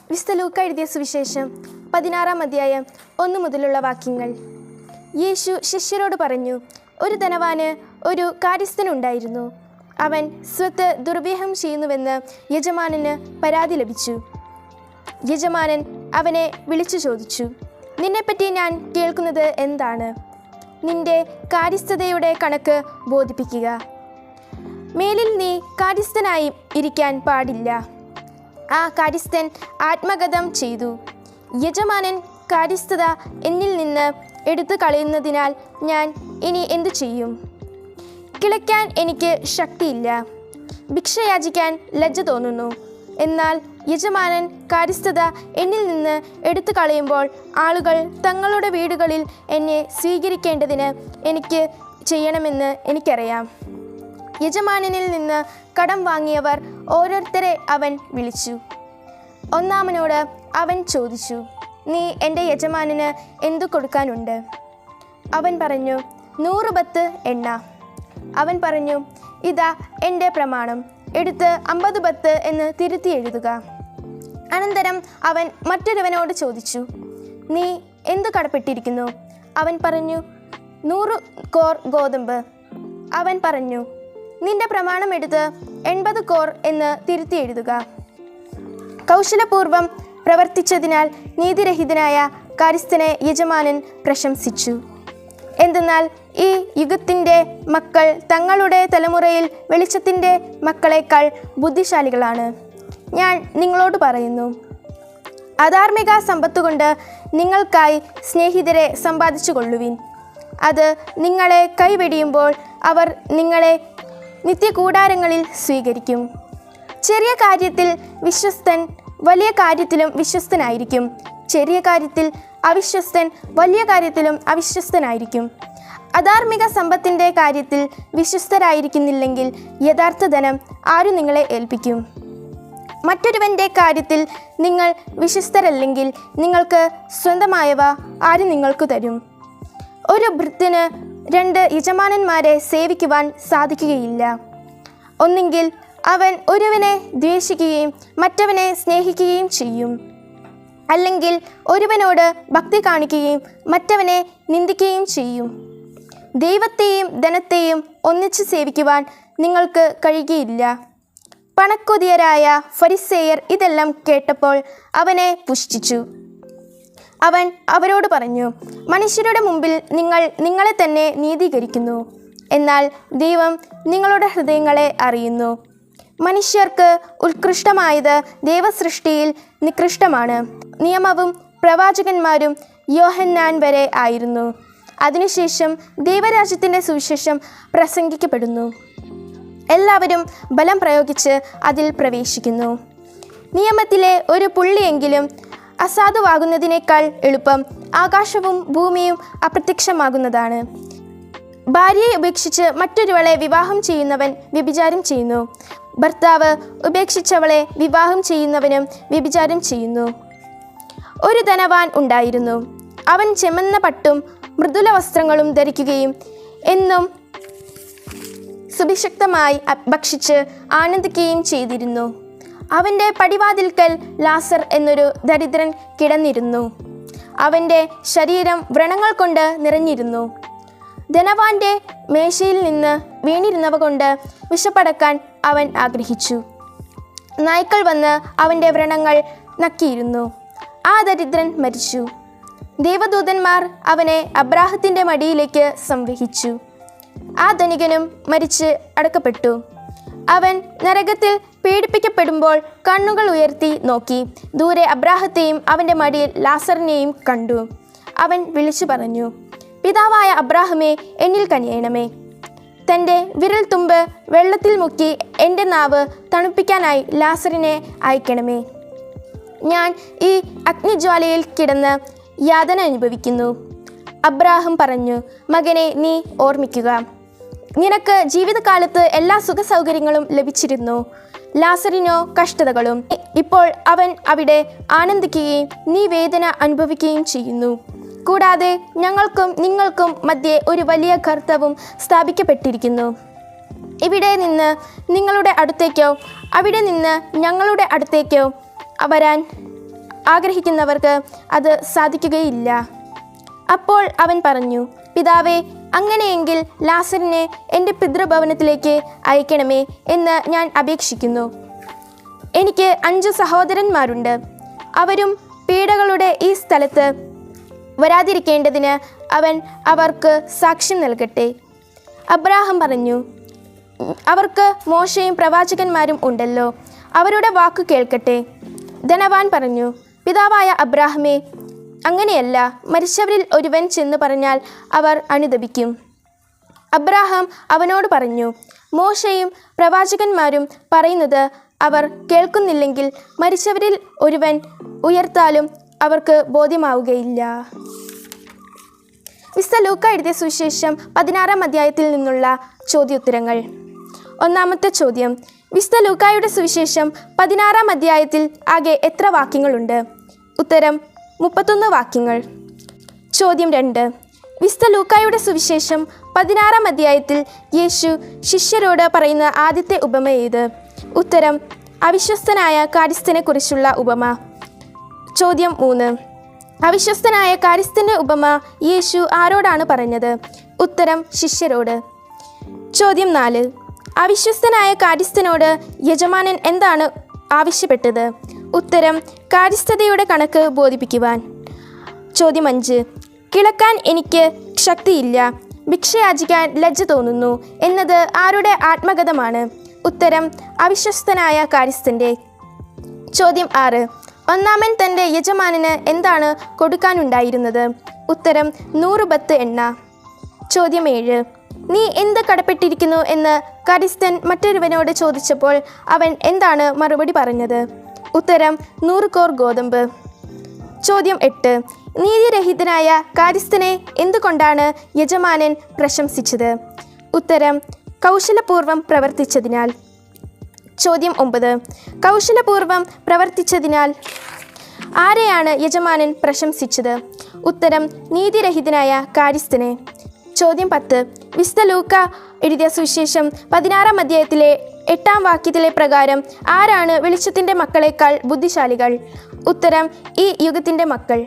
വിശുദ്ധ ലൂക്ക എഴുതിയ സുവിശേഷം 16-ാം അധ്യായം 1 മുതലുള്ള വാക്യങ്ങൾ. യേശു ശിഷ്യരോട് പറഞ്ഞു, ഒരു ധനവാന് ഒരു കാര്യസ്ഥനുണ്ടായിരുന്നു. അവൻ സ്വത്ത് ദുർവ്യയം ചെയ്യുന്നുവെന്ന് യജമാനന് പരാതി ലഭിച്ചു. യജമാനൻ അവനെ വിളിച്ചു ചോദിച്ചു, നിന്നെപ്പറ്റി ഞാൻ കേൾക്കുന്നത് എന്താണ്? നിന്റെ കാര്യസ്ഥതയുടെ കണക്ക് ബോധിപ്പിക്കുക. മേലിൽ നീ കാര്യസ്ഥനായി ഇരിക്കാൻ പാടില്ല. ആ കാര്യസ്ഥൻ ആത്മഗതം ചെയ്തു, യജമാനൻ കാര്യസ്ഥത എന്നിൽ നിന്ന് എടുത്തു കളയുന്നതിനാൽ ഞാൻ ഇനി എന്തു ചെയ്യും? കിളയ്ക്കാൻ എനിക്ക് ശക്തിയില്ല, ഭിക്ഷ യാചിക്കാൻ ലജ്ജ തോന്നുന്നു. എന്നാൽ യജമാനൻ കാര്യസ്ഥത എന്നിൽ നിന്ന് എടുത്തു കളയുമ്പോൾ ആളുകൾ തങ്ങളുടെ വീടുകളിൽ എന്നെ സ്വീകരിക്കേണ്ടതിന് എനിക്ക് ചെയ്യണമെന്ന് എനിക്കറിയാം. യജമാനനിൽ നിന്ന് കടം വാങ്ങിയവർ ഓരോരുത്തരെ അവൻ വിളിച്ചു. ഒന്നാമനോട് അവൻ ചോദിച്ചു, നീ എൻ്റെ യജമാനന് എന്തു കൊടുക്കാനുണ്ട്? അവൻ പറഞ്ഞു, 100 ബത്ത് എണ്ണ. അവൻ പറഞ്ഞു, ഇതാ എൻ്റെ പ്രമാണം, എടുത്ത് 50 ബത്ത് എന്ന് തിരുത്തി എഴുതുക. അനന്തരം അവൻ മറ്റൊരുവനോട് ചോദിച്ചു, നീ എന്തു കടപ്പെട്ടിരിക്കുന്നു? അവൻ പറഞ്ഞു, 100 കോർ ഗോതമ്പ്. അവൻ പറഞ്ഞു, നിന്റെ പ്രമാണം എടുത്ത് 80 കോർ എന്ന് തിരുത്തി എഴുതുക. കൗശലപൂർവം പ്രവർത്തിച്ചതിനാൽ നീതിരഹിതനായ കാര്യസ്ഥനെ യജമാനൻ പ്രശംസിച്ചു. എന്തെന്നാൽ ഈ യുഗത്തിൻ്റെ മക്കൾ തങ്ങളുടെ തലമുറയിൽ വെളിച്ചത്തിൻ്റെ മക്കളേക്കാൾ ബുദ്ധിശാലികളാണ്. ഞാൻ നിങ്ങളോട് പറയുന്നു, അധാർമിക സമ്പത്തുകൊണ്ട് നിങ്ങൾക്കായി സ്നേഹിതരെ സമ്പാദിച്ചു കൊള്ളുവിൻ. അത് നിങ്ങളെ കൈവെടിയുമ്പോൾ അവർ നിങ്ങളെ നിത്യകൂടാരങ്ങളിൽ സ്വീകരിക്കും. ചെറിയ കാര്യത്തിൽ വിശ്വസ്തൻ വലിയ കാര്യത്തിലും വിശ്വസ്തനായിരിക്കും. ചെറിയ കാര്യത്തിൽ അവിശ്വസ്തൻ വലിയ കാര്യത്തിലും അവിശ്വസ്തനായിരിക്കും. അധാർമിക സമ്പത്തിൻ്റെ കാര്യത്തിൽ വിശ്വസ്തരായിരിക്കുന്നില്ലെങ്കിൽ യഥാർത്ഥ ധനം ആര് നിങ്ങളെ ഏൽപ്പിക്കും? മറ്റൊരുവൻ്റെ കാര്യത്തിൽ നിങ്ങൾ വിശ്വസ്തരല്ലെങ്കിൽ നിങ്ങൾക്ക് സ്വന്തമായവ ആര് നിങ്ങൾക്ക് തരും? ഒരു ഭൃത്യന് 2 യജമാനന്മാരെ സേവിക്കുവാൻ സാധിക്കുകയില്ല. ഒന്നെങ്കിൽ അവൻ ഒരുവനെ ദ്വേഷിക്കുകയും മറ്റവനെ സ്നേഹിക്കുകയും ചെയ്യും, അല്ലെങ്കിൽ ഒരുവനോട് ഭക്തി കാണിക്കുകയും മറ്റവനെ നിന്ദിക്കുകയും ചെയ്യും. ദൈവത്തെയും ധനത്തെയും ഒന്നിച്ച് സേവിക്കുവാൻ നിങ്ങൾക്ക് കഴിയുകയില്ല. പണക്കൊതിയരായ ഫരിസേയർ ഇതെല്ലാം കേട്ടപ്പോൾ അവനെ പുച്ഛിച്ചു. അവൻ അവരോട് പറഞ്ഞു, മനുഷ്യരുടെ മുമ്പിൽ നിങ്ങൾ നിങ്ങളെ തന്നെ നീതീകരിക്കുന്നു, എന്നാൽ ദൈവം നിങ്ങളുടെ ഹൃദയങ്ങളെ അറിയുന്നു. മനുഷ്യർക്ക് ഉത്കൃഷ്ടമായത് ദൈവസൃഷ്ടിയിൽ നികൃഷ്ടമാണ്. നിയമവും പ്രവാചകന്മാരും യോഹന്നാൻ വരെ ആയിരുന്നു. അതിനുശേഷം ദൈവരാജ്യത്തിൻ്റെ സുവിശേഷം പ്രസംഗിക്കപ്പെടുന്നു. എല്ലാവരും ബലം പ്രയോഗിച്ച് അതിൽ പ്രവേശിക്കുന്നു. നിയമത്തിലെ ഒരു പുള്ളിയെങ്കിലും അസാധുവാകുന്നതിനേക്കാൾ എളുപ്പം ആകാശവും ഭൂമിയും അപ്രത്യക്ഷമാകുന്നതാണ്. ഭാര്യയെ ഉപേക്ഷിച്ച് മറ്റൊരുവളെ വിവാഹം ചെയ്യുന്നവൻ വ്യഭിചാരം ചെയ്യുന്നു. ഭർത്താവ് ഉപേക്ഷിച്ചവളെ വിവാഹം ചെയ്യുന്നവനും വ്യഭിചാരം ചെയ്യുന്നു. ഒരു ധനവാൻ ഉണ്ടായിരുന്നു. അവൻ ചെമന്ന പട്ടും മൃദുല വസ്ത്രങ്ങളും ധരിക്കുകയും എന്നും സുഭിക്ഷക്തമായി ഭക്ഷിച്ച് ആനന്ദിക്കുകയും ചെയ്തിരുന്നു. അവൻ്റെ പടിവാതിൽക്കൽ ലാസർ എന്നൊരു ദരിദ്രൻ കിടന്നിരുന്നു. അവൻ്റെ ശരീരം വ്രണങ്ങൾ കൊണ്ട് നിറഞ്ഞിരുന്നു. ധനവാന്റെ മേശയിൽ നിന്ന് വീണിരുന്നവ കൊണ്ട് വിശപ്പടക്കാൻ അവൻ ആഗ്രഹിച്ചു. നായ്ക്കൾ വന്ന് അവൻ്റെ വ്രണങ്ങൾ നക്കിയിരുന്നു. ആ ദരിദ്രൻ മരിച്ചു. ദൈവദൂതന്മാർ അവനെ അബ്രാഹത്തിൻ്റെ മടിയിലേക്ക് സംവഹിച്ചു. ആ ധനികനും മരിച്ച് അടക്കപ്പെട്ടു. അവൻ നരകത്തിൽ പീഡിപ്പിക്കപ്പെടുമ്പോൾ കണ്ണുകൾ ഉയർത്തി നോക്കി ദൂരെ അബ്രാഹത്തെയും അവൻ്റെ മടിയിൽ ലാസറിനെയും കണ്ടു. അവൻ വിളിച്ചു പറഞ്ഞു, പിതാവായ അബ്രാഹമേ, എന്നിൽ കനിയണമേ. തൻ്റെ വിരൽ തുമ്പ് വെള്ളത്തിൽ മുക്കി എൻ്റെ നാവ് തണുപ്പിക്കാനായി ലാസറിനെ അയക്കണമേ. ഞാൻ ഈ അഗ്നിജ്വാലയിൽ കിടന്ന് യാതന അനുഭവിക്കുന്നു. അബ്രാഹം പറഞ്ഞു, മകനെ, നീ ഓർമ്മിക്കുക, നിനക്ക് ജീവിതകാലത്ത് എല്ലാ സുഖസൗകര്യങ്ങളും ലഭിച്ചിരുന്നു. ലാസറിനോ കഷ്ടതകളും. ഇപ്പോൾ അവൻ അവിടെ ആനന്ദിക്കുകയും നീ വേദന അനുഭവിക്കുകയും ചെയ്യുന്നു. കൂടാതെ ഞങ്ങൾക്കും നിങ്ങൾക്കും മധ്യേ ഒരു വലിയ ഗർത്തവും സ്ഥാപിക്കപ്പെട്ടിരിക്കുന്നു. ഇവിടെ നിന്ന് നിങ്ങളുടെ അടുത്തേക്കോ അവിടെ നിന്ന് ഞങ്ങളുടെ അടുത്തേക്കോ വരാൻ ആഗ്രഹിക്കുന്നവർക്ക് അത് സാധിക്കുകയില്ല. അപ്പോൾ അവൻ പറഞ്ഞു, പിതാവേ, അങ്ങനെയെങ്കിൽ ലാസറിനെ എൻ്റെ പിതൃഭവനത്തിലേക്ക് അയക്കണമേ എന്ന് ഞാൻ അപേക്ഷിക്കുന്നു. എനിക്ക് 5 സഹോദരന്മാരുണ്ട്. അവരും പീഡകളുടെ ഈ സ്ഥലത്ത് വരാതിരിക്കേണ്ടതിന് അവൻ അവർക്ക് സാക്ഷ്യം നൽകട്ടെ. അബ്രാഹാം പറഞ്ഞു, അവർക്ക് മോശയും പ്രവാചകന്മാരും ഉണ്ടല്ലോ, അവരുടെ വാക്കു കേൾക്കട്ടെ. ധനവാൻ പറഞ്ഞു, പിതാവായ അബ്രാഹാമേ, അങ്ങനെയല്ല, മരിച്ചവരിൽ ഒരുവൻ ചെന്ന് പറഞ്ഞാൽ അവർ അനുദപിക്കും. അബ്രാഹാം അവനോട് പറഞ്ഞു, മോശയും പ്രവാചകന്മാരും പറയുന്നത് അവർ കേൾക്കുന്നില്ലെങ്കിൽ മരിച്ചവരിൽ ഒരുവൻ ഉയർത്താലും അവർക്ക് ബോധ്യമാവുകയില്ല. വിശുദ്ധ ലൂക്ക എഴുതിയ സുവിശേഷം 16-ാം അധ്യായത്തിൽ നിന്നുള്ള ചോദ്യോത്തരങ്ങൾ. ഒന്നാമത്തെ ചോദ്യം, വിശുദ്ധ ലൂക്കായുടെ സുവിശേഷം 16-ാം അധ്യായത്തിൽ ആകെ എത്ര വാക്യങ്ങളുണ്ട്? ഉത്തരം 31 വാക്യങ്ങൾ. ചോദ്യം 2, വിശുദ്ധ ലൂക്കായുടെ സുവിശേഷം 16-ാം അധ്യായത്തിൽ യേശു ശിഷ്യരോട് പറയുന്ന ആദ്യത്തെ ഉപമ ഏത്? ഉത്തരം അവിശ്വസ്തനായ കാര്യസ്ഥനെ കുറിച്ചുള്ള ഉപമ. ചോദ്യം 3, അവിശ്വസ്തനായ കാര്യസ്ഥൻ്റെ ഉപമ യേശു ആരോടാണ് പറഞ്ഞത്? ഉത്തരം ശിഷ്യരോട്. ചോദ്യം 4, അവിശ്വസ്തനായ കാര്യസ്ഥനോട് യജമാനൻ എന്താണ് ആവശ്യപ്പെട്ടത്? ഉത്തരം കാര്യസ്ഥതയുടെ കണക്ക് ബോധിപ്പിക്കുവാൻ. ചോദ്യം 5, കിളക്കാൻ എനിക്ക് ശക്തിയില്ല, ഭിക്ഷയാചിക്കാൻ ലജ്ജ തോന്നുന്നു എന്നത് ആരുടെ ആത്മകഥമാണ്? ഉത്തരം അവിശ്വസ്തനായ കാര്യസ്ഥൻ്റെ. ചോദ്യം 6, ഒന്നാമൻ തൻ്റെ യജമാനന് എന്താണ് കൊടുക്കാനുണ്ടായിരുന്നത്? ഉത്തരം 100 ബത്ത് എണ്ണ. ചോദ്യം 7, നീ എന്ത് കടപ്പെട്ടിരിക്കുന്നു എന്ന് കാര്യസ്ഥൻ മറ്റൊരുവനോട് ചോദിച്ചപ്പോൾ അവൻ എന്താണ് മറുപടി പറഞ്ഞത്? ഉത്തരം 100 കോർ ഗോതമ്പ്. ചോദ്യം 8, നീതിരഹിതനായ കാര്യസ്ഥനെ എന്തുകൊണ്ടാണ് യജമാനൻ പ്രശംസിച്ചത്? ഉത്തരം കൗശലപൂർവം പ്രവർത്തിച്ചതിനാൽ. ചോദ്യം 9, കൗശലപൂർവം പ്രവർത്തിച്ചതിനാൽ ആരെയാണ് യജമാനൻ പ്രശംസിച്ചത്? ഉത്തരം നീതിരഹിതനായ കാര്യസ്ഥനെ. ചോദ്യം 10, വിശുദ്ധ ലൂക്ക എഴുതിയ സുവിശേഷം 16-ാം അധ്യായത്തിലെ 8-ാം വാക്യത്തിലെ പ്രകാരം ആരാണ് വെളിച്ചത്തിൻ്റെ മക്കളേക്കാൾ ബുദ്ധിശാലികൾ? ഉത്തരം ഈ യുഗത്തിൻ്റെ മക്കൾ.